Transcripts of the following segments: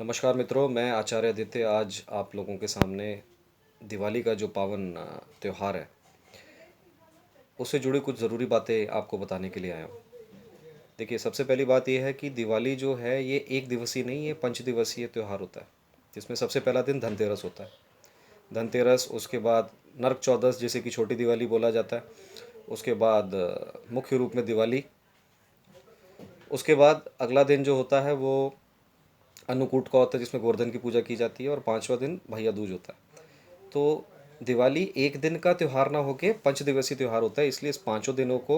नमस्कार मित्रों, मैं आचार्य आदित्य आज आप लोगों के सामने दिवाली का जो पावन त्यौहार है उससे जुड़ी कुछ ज़रूरी बातें आपको बताने के लिए आया हूँ। देखिए, सबसे पहली बात यह है कि दिवाली जो है ये एक दिवसीय नहीं, ये पंच दिवसीय त्यौहार होता है, जिसमें सबसे पहला दिन धनतेरस होता है। धनतेरस, उसके बाद नरक चौदस जिसे कि छोटी दिवाली बोला जाता है, उसके बाद मुख्य रूप में दिवाली, उसके बाद अगला दिन जो होता है वो अन्नकूट का होता है जिसमें गोवर्धन की पूजा की जाती है, और पाँचवा दिन भैया दूज होता है। तो दिवाली एक दिन का त्यौहार ना होके पंच दिवसीय त्यौहार होता है, इसलिए इस पाँचों दिनों को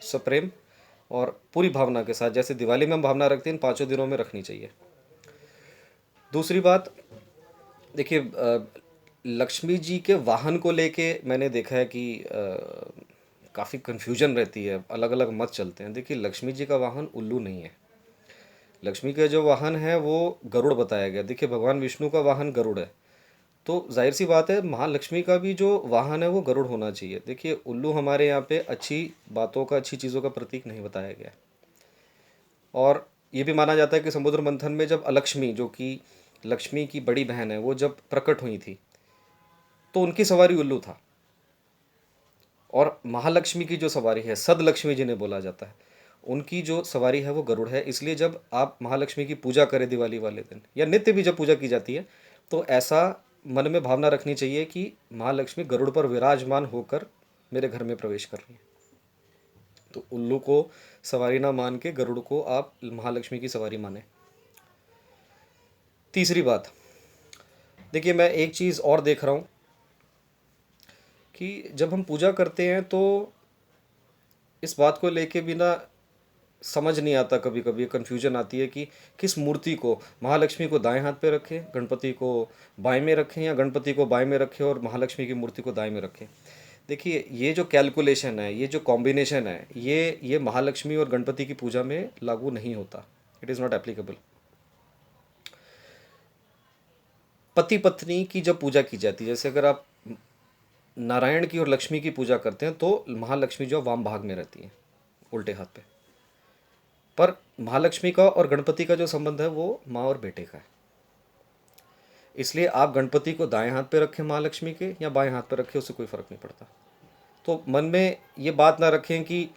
सप्रेम और पूरी भावना के साथ, जैसे दिवाली में हम भावना रखते हैं, इन पाँचों दिनों में रखनी चाहिए। दूसरी बात, देखिए, लक्ष्मी जी के वाहन को लेके मैंने देखा है कि काफ़ी कन्फ्यूजन रहती है, अलग अलग मत चलते हैं। देखिए, लक्ष्मी जी का वाहन उल्लू नहीं है। लक्ष्मी का जो वाहन है वो गरुड़ बताया गया। देखिए, भगवान विष्णु का वाहन गरुड़ है, तो जाहिर सी बात है महालक्ष्मी का भी जो वाहन है वो गरुड़ होना चाहिए। देखिए, उल्लू हमारे यहाँ पे अच्छी बातों का, अच्छी चीज़ों का प्रतीक नहीं बताया गया। और ये भी माना जाता है कि समुद्र मंथन में जब अलक्ष्मी, जो कि लक्ष्मी की बड़ी बहन है, वो जब प्रकट हुई थी तो उनकी सवारी उल्लू था। और महालक्ष्मी की जो सवारी है, सदलक्ष्मी जिन्हें बोला जाता है, उनकी जो सवारी है वो गरुड़ है। इसलिए जब आप महालक्ष्मी की पूजा करें दिवाली वाले दिन, या नित्य भी जब पूजा की जाती है, तो ऐसा मन में भावना रखनी चाहिए कि महालक्ष्मी गरुड़ पर विराजमान होकर मेरे घर में प्रवेश कर रही है। तो उल्लू को सवारी ना मान के गरुड़ को आप महालक्ष्मी की सवारी माने। तीसरी बात, देखिए, मैं एक चीज़ और देख रहा हूँ कि जब हम पूजा करते हैं तो इस बात को लेके भी ना समझ नहीं आता, कभी कभी कन्फ्यूजन आती है कि किस मूर्ति को, महालक्ष्मी को दाएं हाथ पे रखें, गणपति को बाएं में रखें, या गणपति को बाएं में रखें और महालक्ष्मी की मूर्ति को दाएं में रखें। देखिए, ये जो कैलकुलेशन है, ये जो कॉम्बिनेशन है, ये महालक्ष्मी और गणपति की पूजा में लागू नहीं होता। It is not applicable. पति पत्नी की जब पूजा की जाती है, जैसे अगर आप नारायण की और लक्ष्मी की पूजा करते हैं, तो महालक्ष्मी जो वाम भाग में रहती है, उल्टे हाथ पे। पर महालक्ष्मी का और गणपति का जो संबंध है वो माँ और बेटे का है। इसलिए आप गणपति को दाएं हाथ पे रखें महालक्ष्मी के, या बाएं हाथ पे रखें, उससे कोई फ़र्क नहीं पड़ता। तो मन में ये बात ना रखें कि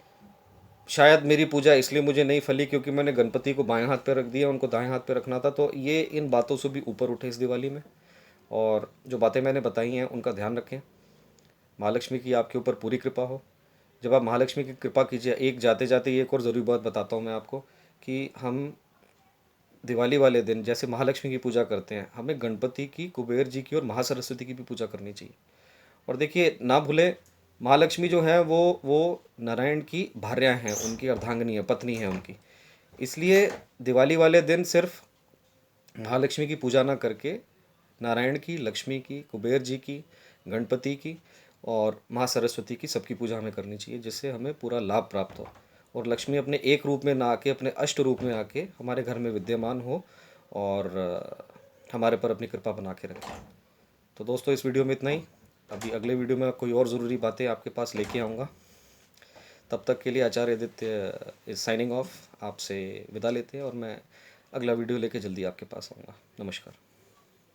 शायद मेरी पूजा इसलिए मुझे नहीं फली क्योंकि मैंने गणपति को बाएं हाथ पे रख दिया, उनको दाएं हाथ पे रखना था। तो ये इन बातों से भी ऊपर उठे इस दिवाली में, और जो बातें मैंने बताई हैं उनका ध्यान रखें। महालक्ष्मी की आपके ऊपर पूरी कृपा हो। जब आप महालक्ष्मी की कृपा कीजिए, एक जाते जाते एक और ज़रूरी बात बताता हूँ मैं आपको, कि हम दिवाली वाले दिन जैसे महालक्ष्मी की पूजा करते हैं, हमें गणपति की, कुबेर जी की और महासरस्वती की भी पूजा करनी चाहिए। और देखिए, ना भूले, महालक्ष्मी जो है वो नारायण की भार्या हैं, उनकी अर्धांगिनी है, पत्नी है उनकी। इसलिए दिवाली वाले दिन सिर्फ महालक्ष्मी की पूजा ना करके नारायण की, लक्ष्मी की, कुबेर जी की, गणपति की और माँ सरस्वती की, सबकी पूजा हमें करनी चाहिए, जिससे हमें पूरा लाभ प्राप्त हो। और लक्ष्मी अपने एक रूप में ना आके अपने अष्ट रूप में आके हमारे घर में विद्यमान हो, और हमारे पर अपनी कृपा बना के रखे। तो दोस्तों, इस वीडियो में इतना ही। अभी अगले वीडियो में कोई और ज़रूरी बातें आपके पास लेके आऊँगा। तब तक के लिए आचार्य आदित्य इज साइनिंग ऑफ, आपसे विदा लेते हैं, और मैं अगला वीडियो लेके जल्दी आपके पास आऊँगा। नमस्कार।